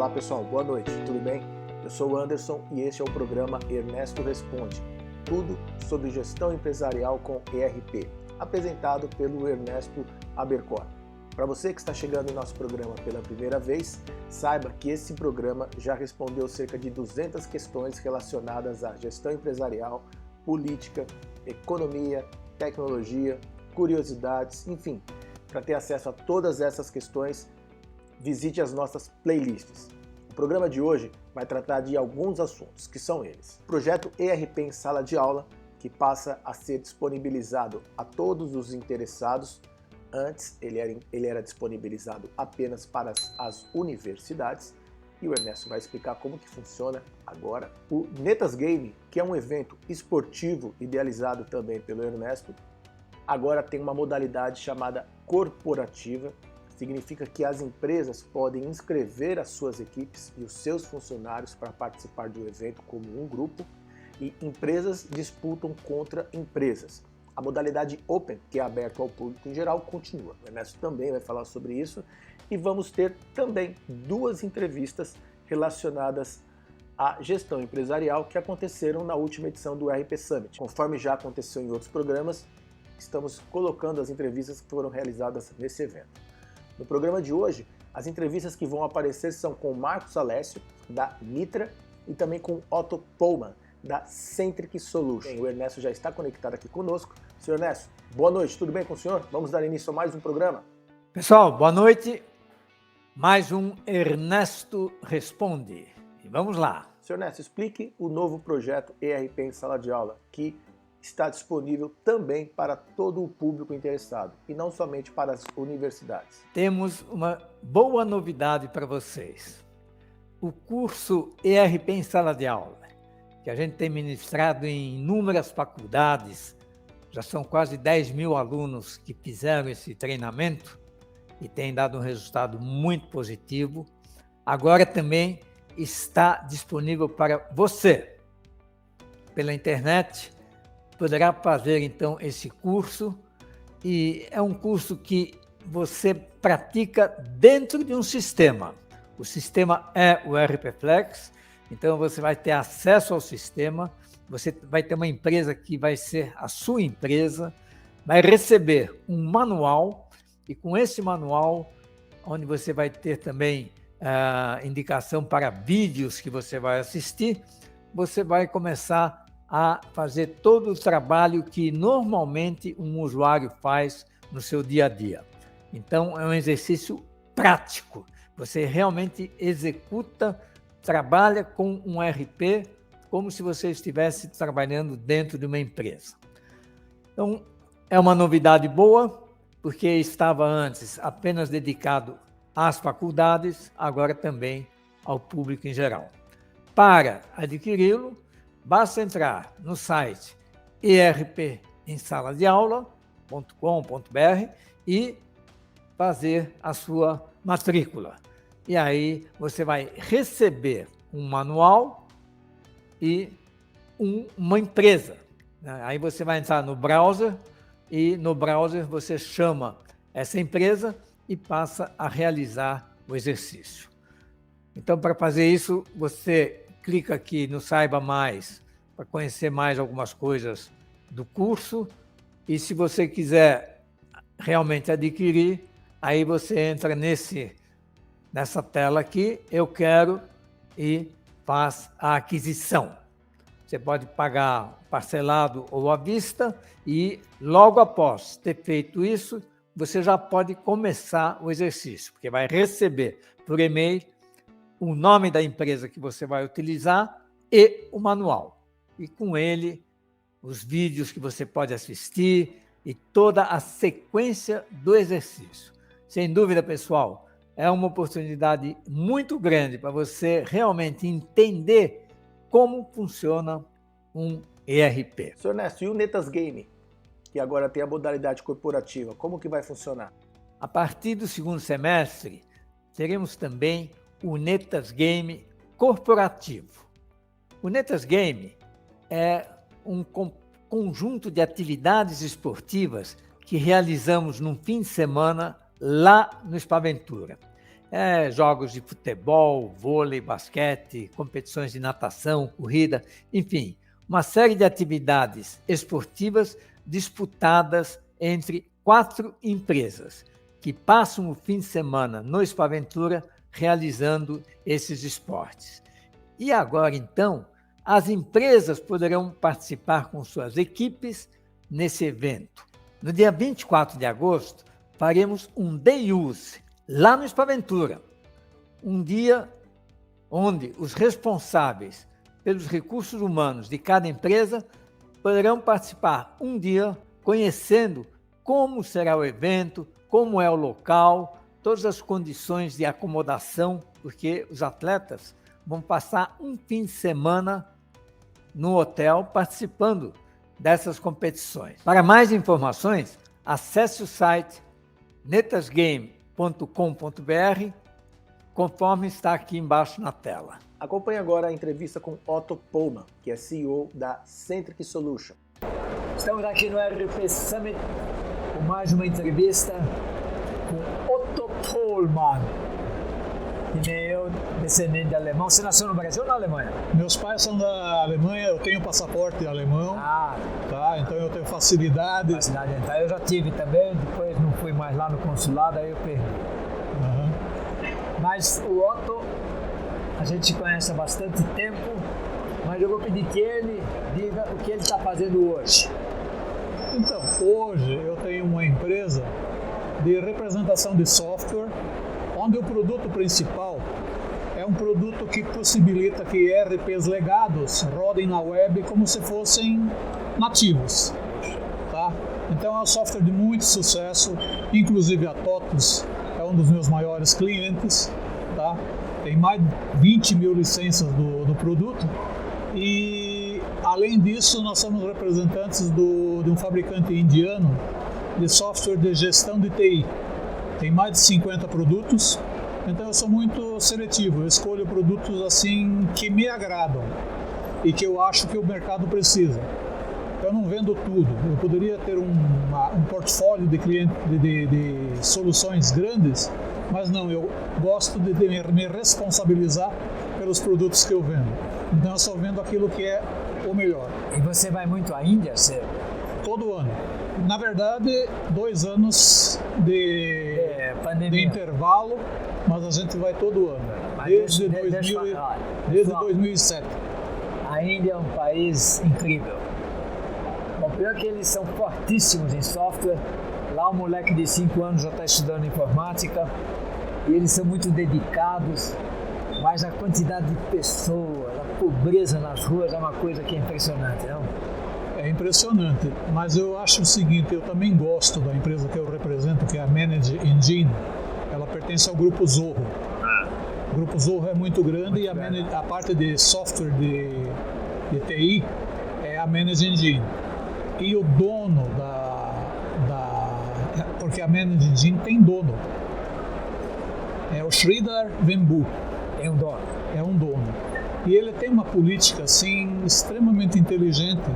Olá pessoal, boa noite, tudo bem? Eu sou o Anderson e este é o programa Ernesto Responde, tudo sobre gestão empresarial com ERP, apresentado pelo Ernesto Abercor. Para você que está chegando em nosso programa pela primeira vez, saiba que esse programa já respondeu cerca de 200 questões relacionadas à gestão empresarial, política, economia, tecnologia, curiosidades, enfim. Para ter acesso a todas essas questões, visite as nossas playlists. O programa de hoje vai tratar de alguns assuntos, que são eles. O projeto ERP em sala de aula, que passa a ser disponibilizado a todos os interessados. Antes ele era disponibilizado apenas para as universidades, e o Ernesto vai explicar como que funciona agora. O Netas Game, que é um evento esportivo idealizado também pelo Ernesto, agora tem uma modalidade chamada corporativa. Significa que as empresas podem inscrever as suas equipes e os seus funcionários para participar de um evento como um grupo, e empresas disputam contra empresas. A modalidade Open, que é aberta ao público em geral, continua. O Ernesto também vai falar sobre isso, e vamos ter também 2 entrevistas relacionadas à gestão empresarial que aconteceram na última edição do ERP Summit. Conforme já aconteceu em outros programas, estamos colocando as entrevistas que foram realizadas nesse evento. No programa de hoje, as entrevistas que vão aparecer são com Marcos Alessio, da Nitra, e também com Otto Pohlmann, da Centric Solutions. O Ernesto já está conectado aqui conosco. Senhor Ernesto, boa noite, tudo bem com o senhor? Vamos dar início a mais um programa? Pessoal, boa noite. Mais um Ernesto Responde. E vamos lá. Senhor Ernesto, explique o novo projeto ERP em sala de aula, que está disponível também para todo o público interessado, e não somente para as universidades. Temos uma boa novidade para vocês. O curso ERP em sala de aula, que a gente tem ministrado em inúmeras faculdades, já são quase 10 mil alunos que fizeram esse treinamento e tem dado um resultado muito positivo. Agora também está disponível para você, pela internet. Poderá fazer, então, esse curso, e é um curso que você pratica dentro de um sistema. O sistema é o ERP Flex, então você vai ter acesso ao sistema, você vai ter uma empresa que vai ser a sua empresa, vai receber um manual, e com esse manual, onde você vai ter também indicação para vídeos que você vai assistir, você vai começar a fazer todo o trabalho que normalmente um usuário faz no seu dia a dia. Então, é um exercício prático. Você realmente executa, trabalha com um ERP como se você estivesse trabalhando dentro de uma empresa. Então, é uma novidade boa, porque estava antes apenas dedicado às faculdades, agora também ao público em geral. Para adquiri-lo, basta entrar no site erpemsaladeaula.com.br e fazer a sua matrícula. E aí você vai receber um manual e uma empresa. Aí você vai entrar no browser, e no browser você chama essa empresa e passa a realizar o exercício. Então, para fazer isso, você clica aqui no Saiba Mais para conhecer mais algumas coisas do curso, e se você quiser realmente adquirir, aí você entra nessa tela aqui, eu quero, e faz a aquisição. Você pode pagar parcelado ou à vista, e logo após ter feito isso, você já pode começar o exercício, porque vai receber por e-mail o nome da empresa que você vai utilizar e o manual. E com ele, os vídeos que você pode assistir e toda a sequência do exercício. Sem dúvida, pessoal, é uma oportunidade muito grande para você realmente entender como funciona um ERP. Senhor Ernesto, e o Netas Game, que agora tem a modalidade corporativa, como que vai funcionar? A partir do segundo semestre, teremos também o Netas Game corporativo. O Netas Game é um conjunto de atividades esportivas que realizamos num fim de semana lá no Spaventura. Jogos de futebol, vôlei, basquete, competições de natação, corrida, enfim, uma série de atividades esportivas disputadas entre 4 empresas que passam o fim de semana no Expo Aventura realizando esses esportes. E agora, então, as empresas poderão participar com suas equipes nesse evento. No dia 24 de agosto, faremos um Day Use lá no Expo Aventura, um dia onde os responsáveis pelos recursos humanos de cada empresa poderão participar um dia conhecendo como será o evento, como é o local, todas as condições de acomodação, porque os atletas vão passar um fim de semana no hotel participando dessas competições. Para mais informações, acesse o site netasgame.com.br, conforme está aqui embaixo na tela. Acompanhe agora a entrevista com Otto Pohlmann, que é CEO da Centric Solutions. Estamos aqui no RP Summit com mais uma entrevista com Otto Pohlmann, que nem eu, descendente de alemão. Você nasceu no Brasil ou na Alemanha? Meus pais são da Alemanha, eu tenho passaporte alemão, tá? Então eu tenho facilidade. Então eu já tive também, depois não fui mais lá no consulado, aí eu perdi. Mas o Otto, a gente se conhece há bastante tempo, mas eu vou pedir que ele diga o que ele está fazendo hoje. Então, hoje eu tenho uma empresa de representação de software, onde o produto principal é um produto que possibilita que ERPs legados rodem na web como se fossem nativos. Tá? Então é um software de muito sucesso, inclusive a TOTVS é um dos meus maiores clientes. Tá? Tem mais de 20 mil licenças do produto e, além disso, nós somos representantes de um fabricante indiano de software de gestão de TI. Tem mais de 50 produtos, então eu sou muito seletivo, eu escolho produtos assim que me agradam e que eu acho que o mercado precisa. Eu não vendo tudo, eu poderia ter um portfólio de clientes de soluções grandes, mas não, eu gosto de me responsabilizar pelos produtos que eu vendo. Então eu só vendo aquilo que é o melhor. E você vai muito à Índia, Cê? Todo ano. Na verdade, 2 anos de intervalo, mas a gente vai todo ano, desde 2007. A Índia é um país incrível. Bom, pior que eles são fortíssimos em software. Lá um moleque de 5 anos já está estudando informática e eles são muito dedicados, mas a quantidade de pessoas, a pobreza nas ruas é uma coisa que é impressionante, não? É impressionante, mas eu acho o seguinte, eu também gosto da empresa que eu represento, que é a Manage Engine. Ela pertence ao Grupo Zorro. O Grupo Zorro é muito grande e a parte de software de TI é a Manage Engine. E o dono porque a Manage Engine tem dono, é o Sridhar Vembu. É um dono. É um dono. E ele tem uma política assim extremamente inteligente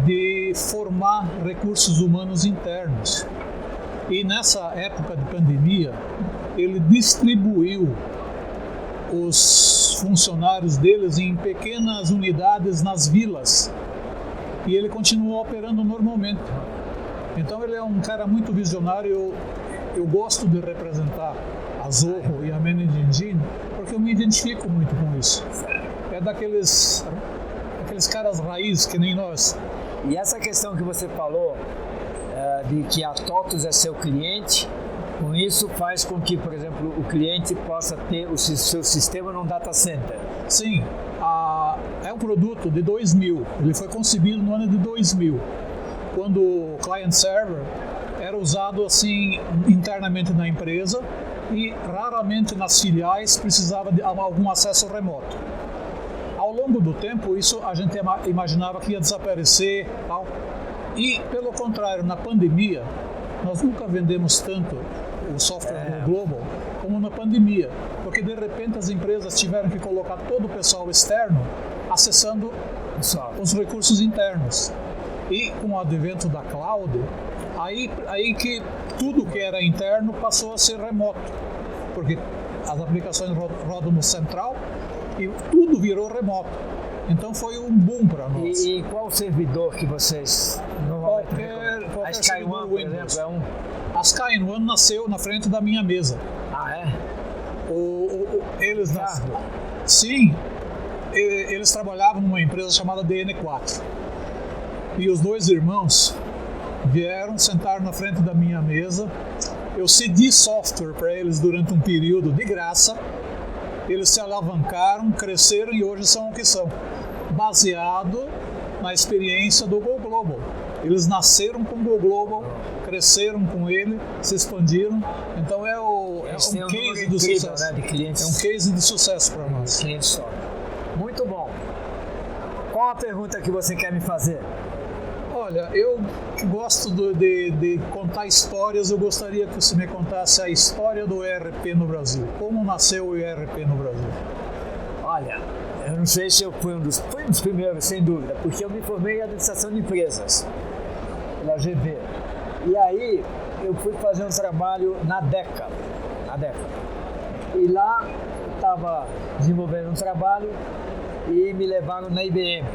de formar recursos humanos internos. E nessa época de pandemia, ele distribuiu os funcionários deles em pequenas unidades nas vilas. E ele continuou operando normalmente. Então ele é um cara muito visionário. Eu gosto de representar a Zorro e a Manage Engine porque eu me identifico muito com isso. É daqueles caras raiz que nem nós. E essa questão que você falou de que a TOTVS é seu cliente, com isso faz com que, por exemplo, o cliente possa ter o seu sistema num data center. Sim, é um produto de 2000, ele foi concebido no ano de 2000, quando o client server era usado assim internamente na empresa e raramente nas filiais precisava de algum acesso remoto. Ao longo do tempo, isso a gente imaginava que ia desaparecer, tal. E, pelo contrário, na pandemia, nós nunca vendemos tanto o software do Global como na pandemia, porque de repente as empresas tiveram que colocar todo o pessoal externo acessando os recursos internos. E com o advento da cloud, aí que tudo que era interno passou a ser remoto, porque as aplicações rodam no central e tudo virou remoto. Então foi um boom para nós. E qual servidor que vocês normalmente qualquer a SkyOne, por exemplo, é um... A SkyOne nasceu na frente da minha mesa. Ah, é? Eles Sim, eles trabalhavam numa empresa chamada DN4. E os dois irmãos vieram sentar na frente da minha mesa. Eu cedi software para eles durante um período de graça. Eles se alavancaram, cresceram e hoje são o que são, baseado na experiência do Go Global. Eles nasceram com o Go Global, cresceram com ele, se expandiram. Então é um case de sucesso. Né, de clientes. É um case de sucesso para nós. Clientes. Muito bom. Qual a pergunta que você quer me fazer? Olha, eu gosto de contar histórias. Eu gostaria que você me contasse a história do ERP no Brasil. Como nasceu o ERP no Brasil? Olha, eu não sei se eu fui um dos primeiros, sem dúvida, porque eu me formei em administração de empresas, pela GV. E aí eu fui fazer um trabalho na DECA. E lá eu estava desenvolvendo um trabalho e me levaram na IBM.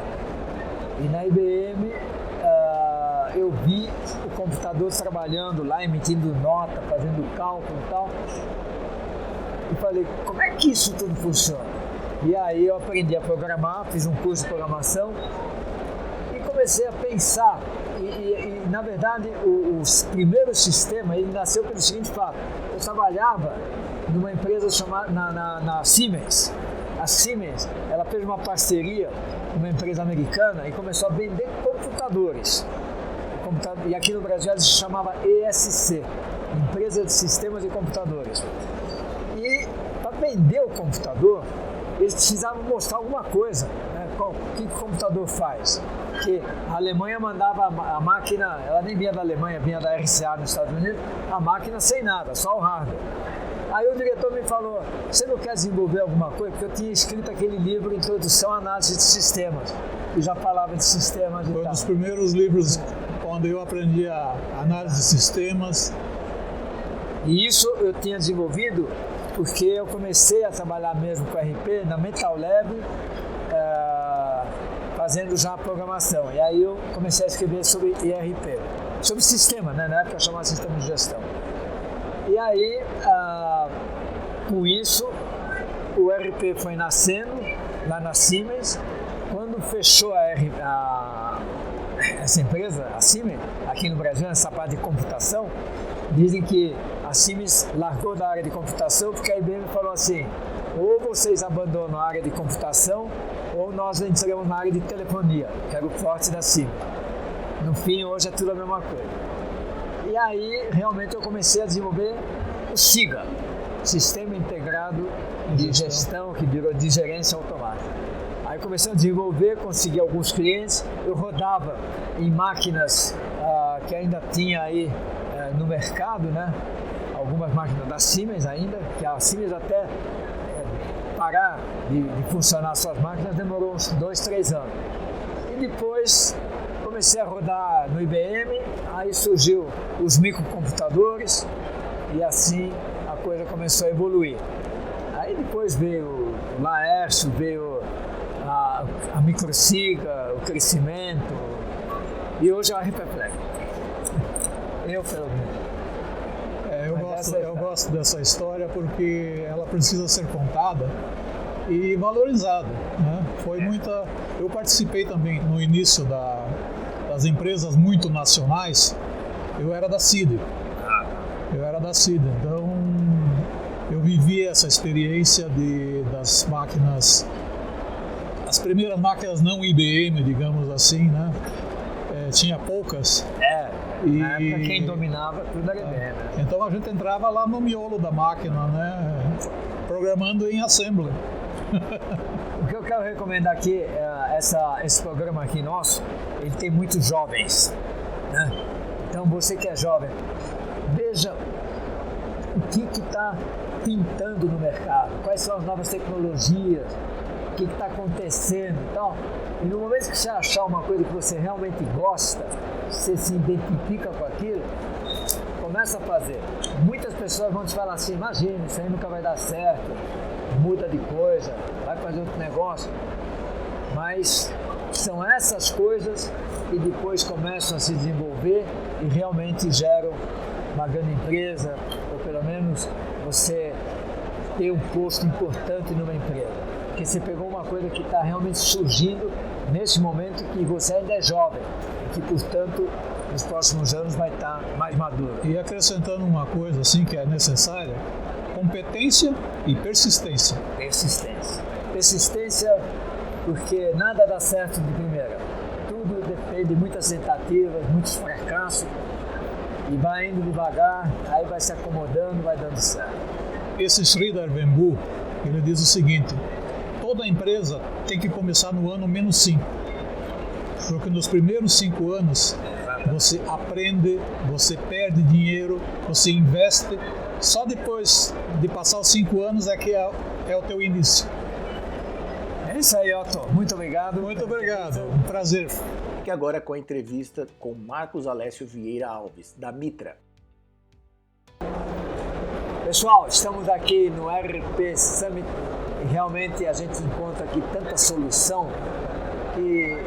E na IBM eu vi o computador trabalhando lá, emitindo nota, fazendo cálculo e tal. E falei, como é que isso tudo funciona? E aí eu aprendi a programar, fiz um curso de programação e comecei a pensar. E na verdade, os primeiros sistemas, ele nasceu pelo seguinte fato. Eu trabalhava numa empresa chamada na Siemens. A Siemens, ela fez uma parceria com uma empresa americana e começou a vender computadores. E aqui no Brasil ela se chamava ESC, Empresa de Sistemas de Computadores. E para vender o computador, eles precisavam mostrar alguma coisa, né? O que o computador faz? Porque a Alemanha mandava a máquina, ela nem vinha da Alemanha, vinha da RCA nos Estados Unidos, a máquina sem nada, só o hardware. Aí o diretor me falou, você não quer desenvolver alguma coisa? Porque eu tinha escrito aquele livro, Introdução à Análise de Sistemas, que já falava de sistemas e tal. Foi um dos primeiros livros onde eu aprendi a análise de sistemas. E isso eu tinha desenvolvido porque eu comecei a trabalhar mesmo com RP na Metal Lab, fazendo já a programação. E aí eu comecei a escrever sobre ERP, sobre sistema, né? Na época eu chamava sistema de gestão. E aí, com isso, o ERP foi nascendo lá na Siemens. Quando fechou essa empresa, a Siemens, aqui no Brasil, nessa parte de computação, dizem que a Siemens largou da área de computação porque a IBM falou assim, ou vocês abandonam a área de computação ou nós entramos na área de telefonia, que era o forte da Siemens. No fim, hoje é tudo a mesma coisa. E aí, realmente, eu comecei a desenvolver o SIGA, Sistema Integrado de Gestão, que virou de Gerência Automática. Aí comecei a desenvolver, consegui alguns clientes, eu rodava em máquinas que ainda tinha aí no mercado, né? Algumas máquinas da Siemens ainda, que a Siemens até parar de funcionar suas máquinas demorou uns 2-3 anos. E depois comecei a rodar no IBM, aí surgiu os microcomputadores e assim a coisa começou a evoluir. Aí depois veio o Laércio, veio a Microsiga, o crescimento e hoje é a Repeplex. Eu gosto dessa história porque ela precisa ser contada e valorizada, né? Eu participei também no início das empresas muito nacionais. Eu era da CID, então eu vivi essa experiência das máquinas, as primeiras máquinas não IBM, digamos assim, né? Tinha poucas. Na época quem dominava tudo era IBM. Né? Então a gente entrava lá no miolo da máquina, né? Programando em assembly. O que eu quero recomendar aqui, esse programa aqui nosso, ele tem muitos jovens, né? Então você que é jovem, veja o que está pintando no mercado, quais são as novas tecnologias, o que está acontecendo e tal. E no momento que você achar uma coisa que você realmente gosta, você se identifica com aquilo, começa a fazer. Muitas pessoas vão te falar assim, imagina, isso aí nunca vai dar certo, muda de coisa, vai fazer outro negócio. Mas são essas coisas que depois começam a se desenvolver e realmente geram uma grande empresa, ou pelo menos você ter um posto importante numa empresa. Porque você pegou uma coisa que está realmente surgindo nesse momento que você ainda é jovem e que, portanto, nos próximos anos vai estar mais maduro. E acrescentando uma coisa assim que é necessária, competência e persistência. Persistência, porque nada dá certo de primeira. Tudo depende de muitas tentativas, muitos fracassos, e vai indo devagar, aí vai se acomodando, vai dando certo. Esse Sridhar Vembu, ele diz o seguinte: toda empresa tem que começar no ano -5, porque nos primeiros 5 anos você aprende, você perde dinheiro, você investe, só depois de passar os 5 anos é que é o teu início. É isso aí, Otto. Muito obrigado. Muito obrigado. Um prazer. Fique agora com a entrevista com Marcos Alessio Vieira Alves, da Mitra. Pessoal, estamos aqui no RP Summit e realmente a gente encontra aqui tanta solução que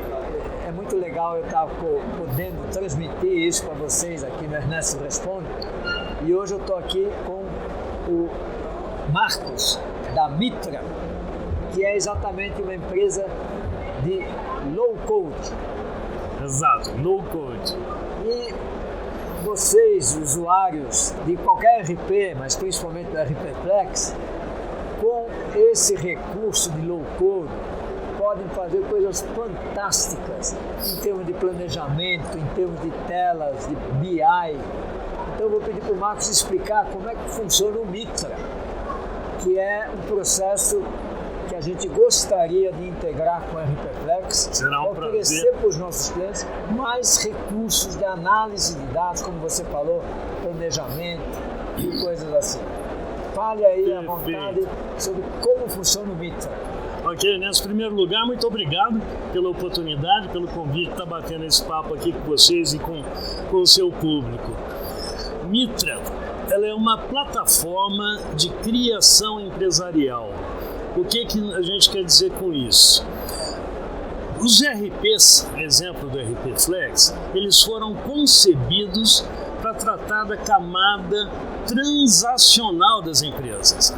é muito legal eu estar podendo transmitir isso para vocês aqui no Ernesto Responde. E hoje eu estou aqui com o Marcos, da Mitra, que é exatamente uma empresa de low code. Exato, low code. E vocês, usuários de qualquer RP, mas principalmente do RP Flex, com esse recurso de low code, podem fazer coisas fantásticas em termos de planejamento, em termos de telas, de BI. Então eu vou pedir para o Marcos explicar como é que funciona o Mitra, que é um processo que a gente gostaria de integrar com o RP Flex, será um oferecer para os nossos clientes mais recursos de análise de dados, como você falou, planejamento e coisas assim. Fale aí à vontade sobre como funciona o Mitra. Ok, nesse primeiro lugar, muito obrigado pela oportunidade, pelo convite de estar batendo esse papo aqui com vocês e com o seu público. Mitra, ela é uma plataforma de criação empresarial. O que a gente quer dizer com isso? Os RPs, exemplo do RP Flex, eles foram concebidos para tratar da camada transacional das empresas.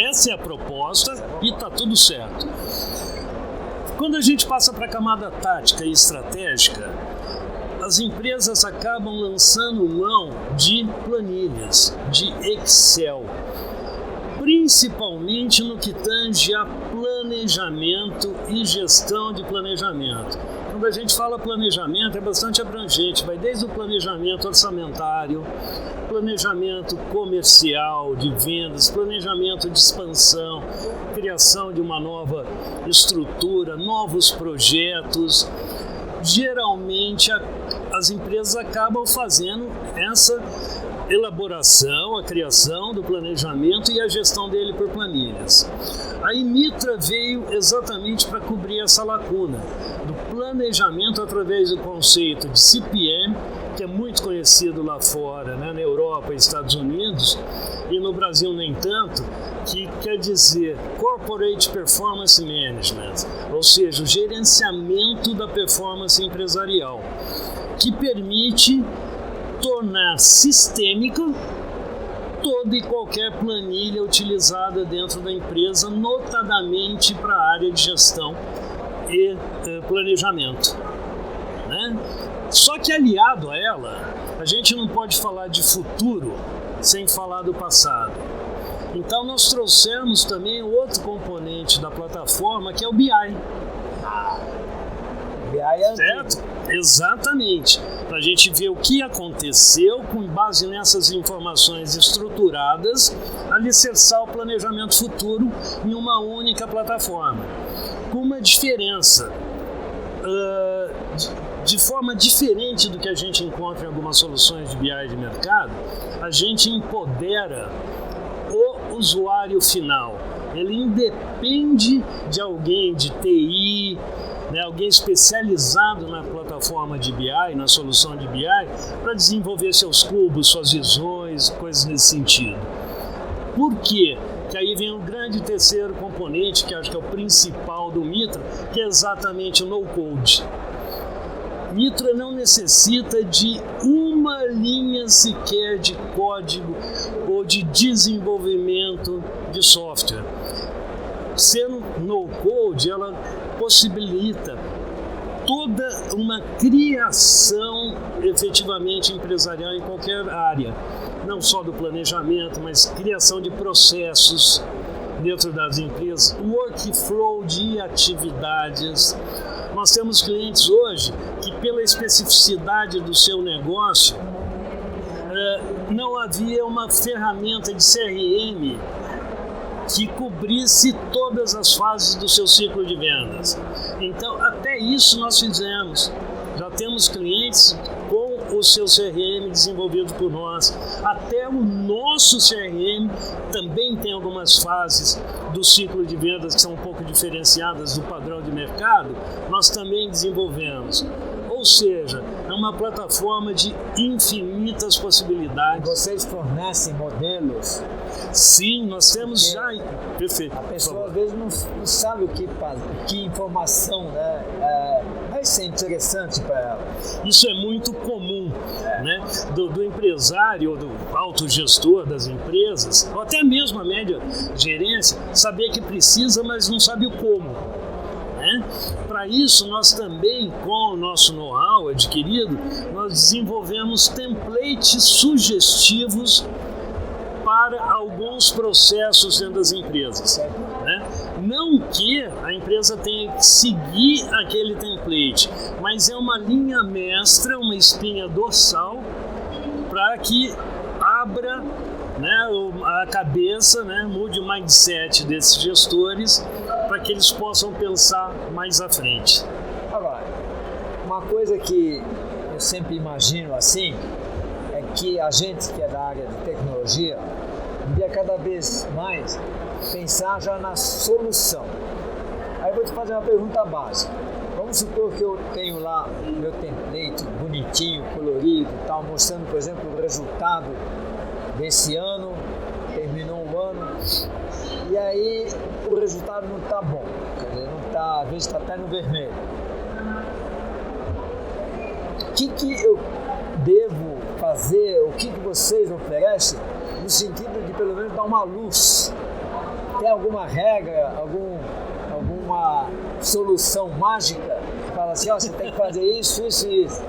Essa é a proposta e está tudo certo. Quando a gente passa para a camada tática e estratégica, as empresas acabam lançando mão de planilhas, de Excel, principalmente no que tange a planejamento e gestão de planejamento. Quando a gente fala planejamento, é bastante abrangente, vai desde o planejamento orçamentário, planejamento comercial de vendas, planejamento de expansão, criação de uma nova estrutura, novos projetos. Geralmente as empresas acabam fazendo essa elaboração, a criação do planejamento e a gestão dele por planilhas. A Mitra veio exatamente para cobrir essa lacuna do planejamento através do conceito de CPM, que é muito conhecido lá fora, né, na Europa e Estados Unidos, e no Brasil nem tanto, que quer dizer Corporate Performance Management, ou seja, o gerenciamento da performance empresarial, que permite tornar sistêmica toda e qualquer planilha utilizada dentro da empresa, notadamente para a área de gestão e planejamento, né? Só que aliado a ela, a gente não pode falar de futuro sem falar do passado. Então nós trouxemos também outro componente da plataforma, que é o BI. BI é certo? Exatamente. Para a gente ver o que aconteceu, com base nessas informações estruturadas, alicerçar o planejamento futuro em uma única plataforma. Com uma diferença, de forma diferente do que a gente encontra em algumas soluções de BI de mercado, a gente empodera o usuário final. Ele independe de alguém de TI, né, alguém especializado na plataforma de BI, na solução de BI, para desenvolver seus cubos, suas visões, coisas nesse sentido. Por quê? Que aí vem um grande terceiro componente, que acho que é o principal do Mitra, que é exatamente o no-code. Mitra não necessita de uma linha sequer de código ou de desenvolvimento de software. Sendo no-code, ela possibilita toda uma criação efetivamente empresarial em qualquer área, não só do planejamento, mas criação de processos dentro das empresas, workflow de atividades. Nós temos clientes hoje que, pela especificidade do seu negócio, não havia uma ferramenta de CRM que cobrisse todas as fases do seu ciclo de vendas. Então, até isso nós fizemos. Já temos clientes com o seu CRM desenvolvido por nós. Até o nosso CRM também tem algumas fases do ciclo de vendas que são um pouco diferenciadas do padrão de mercado. Nós também desenvolvemos. Ou seja, é uma plataforma de infinitas possibilidades. Vocês fornecem modelos? Sim, nós temos já... Perfeito. A pessoa às vezes não sabe o que faz, que informação, né? Vai ser interessante para ela. Isso é muito comum, né? Do empresário ou do autogestor das empresas, ou até mesmo a média gerência, saber que precisa, mas não sabe o como. Para isso, nós também, com o nosso know-how adquirido, nós desenvolvemos templates sugestivos para alguns processos dentro das empresas. Não que a empresa tenha que seguir aquele template, mas é uma linha mestra, uma espinha dorsal, para que abra, né, a cabeça, né, mude o mindset desses gestores, para que eles possam pensar mais à frente. Agora, uma coisa que eu sempre imagino assim, é que a gente que é da área de tecnologia, devia cada vez mais pensar já na solução. Aí eu vou te fazer uma pergunta básica. Vamos supor que eu tenho lá meu template bonitinho, colorido e tal, mostrando, por exemplo, o resultado desse ano, terminou um ano, e aí o resultado não está bom, quer dizer, não tá, às vezes está até no vermelho. O que eu devo fazer, o que vocês oferecem, no sentido de pelo menos dar uma luz? Tem alguma regra, alguma solução mágica que fala assim, ó, você tem que fazer isso, isso e isso?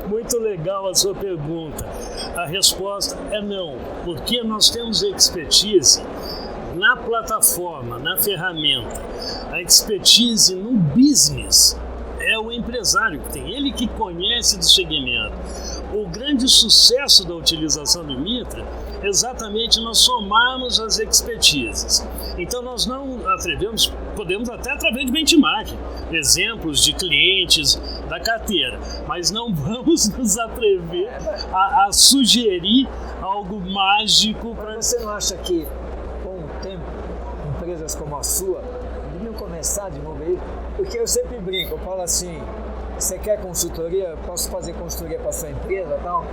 Muito legal a sua pergunta. A resposta é não, porque nós temos expertise na plataforma, na ferramenta. A expertise no business é o empresário que tem, ele que conhece do segmento. O grande sucesso da utilização do Mitra é exatamente nós somarmos as expertises. Então nós não atrevemos, podemos até através de benchmark, exemplos de clientes da carteira, mas não vamos nos atrever a sugerir algo mágico. Você não acha que, com o tempo, empresas como a sua deveriam começar a desenvolver isso? Porque eu sempre brinco, eu falo assim, você quer consultoria? Eu posso fazer consultoria para a sua empresa e tal?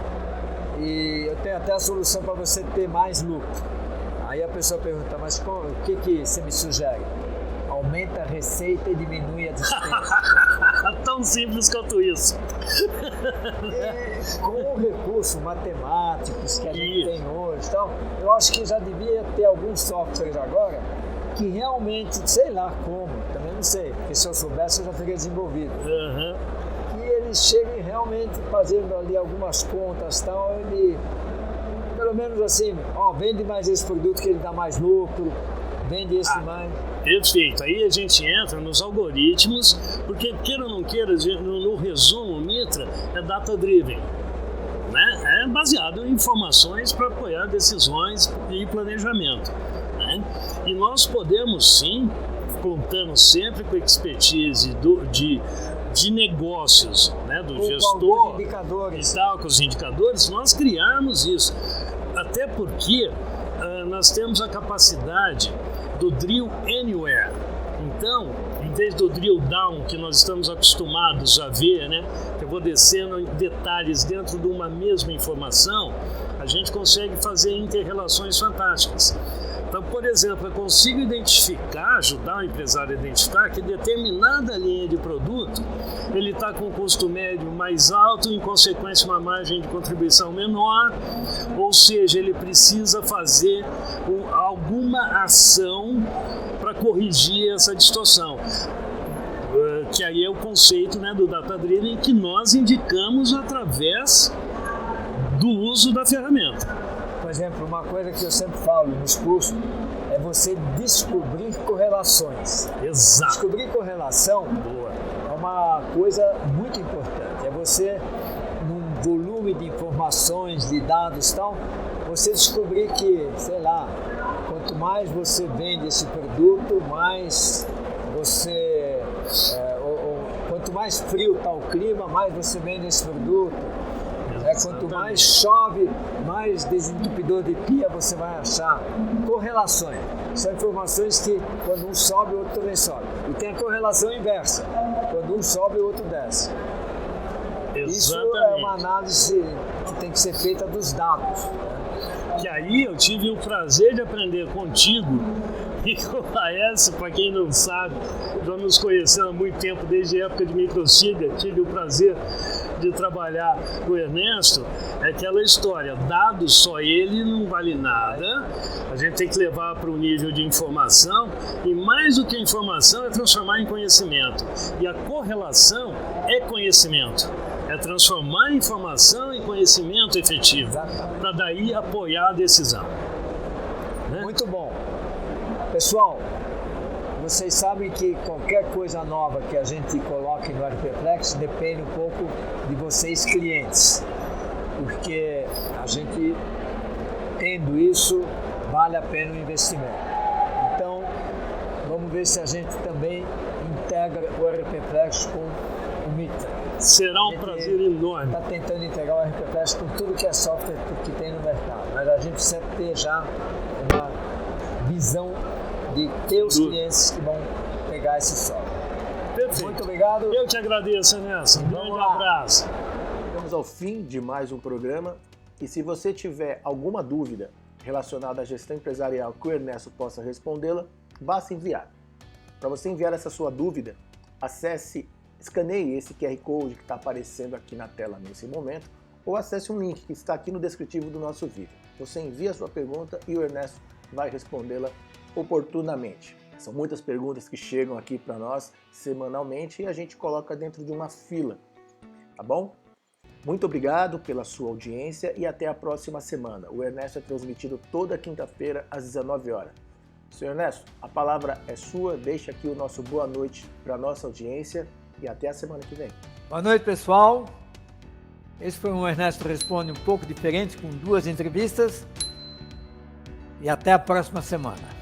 E eu tenho até a solução para você ter mais lucro. Aí a pessoa pergunta, mas o que você me sugere? Aumenta a receita e diminui a despesa. Tão simples quanto isso. Com recursos matemáticos que a gente tem hoje, então, eu acho que já devia ter alguns softwares agora que realmente, sei lá como, também não sei, porque se eu soubesse eu já teria desenvolvido. Que eles cheguem realmente fazendo ali algumas contas e tal, ele, pelo menos assim, ó, vende mais esse produto que ele dá mais lucro, vende esse mais. Perfeito, aí a gente entra nos algoritmos, porque queira ou não queira, no resumo, o Mitra é data-driven, né? É baseado em informações para apoiar decisões e planejamento, né? E nós podemos sim, contando sempre com a expertise de negócios, né, do gestor e tal, com os indicadores, nós criamos isso, até porque nós temos a capacidade do Drill Anywhere. Então, em vez do drill down que nós estamos acostumados a ver, né? Que eu vou descendo em detalhes dentro de uma mesma informação, a gente consegue fazer inter-relações fantásticas. Então, por exemplo, eu consigo identificar, ajudar o empresário a identificar que determinada linha de produto ele está com um custo médio mais alto, em consequência uma margem de contribuição menor, ou seja, ele precisa fazer alguma ação para corrigir essa distorção. Que aí é o conceito, né, do Data Driven que nós indicamos através do uso da ferramenta. Por exemplo, uma coisa que eu sempre falo nos cursos é você descobrir correlações. Exato. Descobrir correlação é uma coisa muito importante. É você, num volume de informações, de dados e tal, você descobrir que, sei lá, quanto mais você vende esse produto, mais você... quanto mais frio está o clima, mais você vende esse produto. Quanto mais chove, mais desentupidor de pia você vai achar. Correlações. São informações que quando um sobe, o outro também sobe. E tem a correlação inversa. Quando um sobe, o outro desce. Exatamente. Isso é uma análise que tem que ser feita dos dados. Que aí eu tive o prazer de aprender contigo e com a Aécio, para quem não sabe, já nos conhecemos há muito tempo, desde a época de Microsiga, tive o prazer de trabalhar com o Ernesto, é aquela história, dados só ele não vale nada, a gente tem que levar para o nível de informação, e mais do que informação é transformar em conhecimento, e a correlação é conhecimento. É transformar informação em conhecimento efetivo, para daí apoiar a decisão. Né? Muito bom. Pessoal, vocês sabem que qualquer coisa nova que a gente coloque no RPFlex depende um pouco de vocês, clientes. Porque a gente, tendo isso, vale a pena o investimento. Então, vamos ver se a gente também integra o RPFlex com o Mitra. Será um prazer enorme. Está tentando integrar o RPFlex com tudo que é software que tem no mercado, mas a gente precisa ter já uma visão de ter os clientes que vão pegar esse software. Perfeito. Muito obrigado. Eu te agradeço, Ernesto. Um grande abraço. Chegamos ao fim de mais um programa e se você tiver alguma dúvida relacionada à gestão empresarial que o Ernesto possa respondê-la, basta enviar. Para você enviar essa sua dúvida, escaneie esse QR Code que está aparecendo aqui na tela nesse momento ou acesse um link que está aqui no descritivo do nosso vídeo. Você envia a sua pergunta e o Ernesto vai respondê-la oportunamente. São muitas perguntas que chegam aqui para nós semanalmente e a gente coloca dentro de uma fila, tá bom? Muito obrigado pela sua audiência e até a próxima semana. O Ernesto é transmitido toda quinta-feira às 19 horas. Senhor Ernesto, a palavra é sua, deixa aqui o nosso boa noite para a nossa audiência e até a semana que vem. Boa noite, pessoal. Esse foi um Ernesto Responde um pouco diferente, com 2 entrevistas. E até a próxima semana.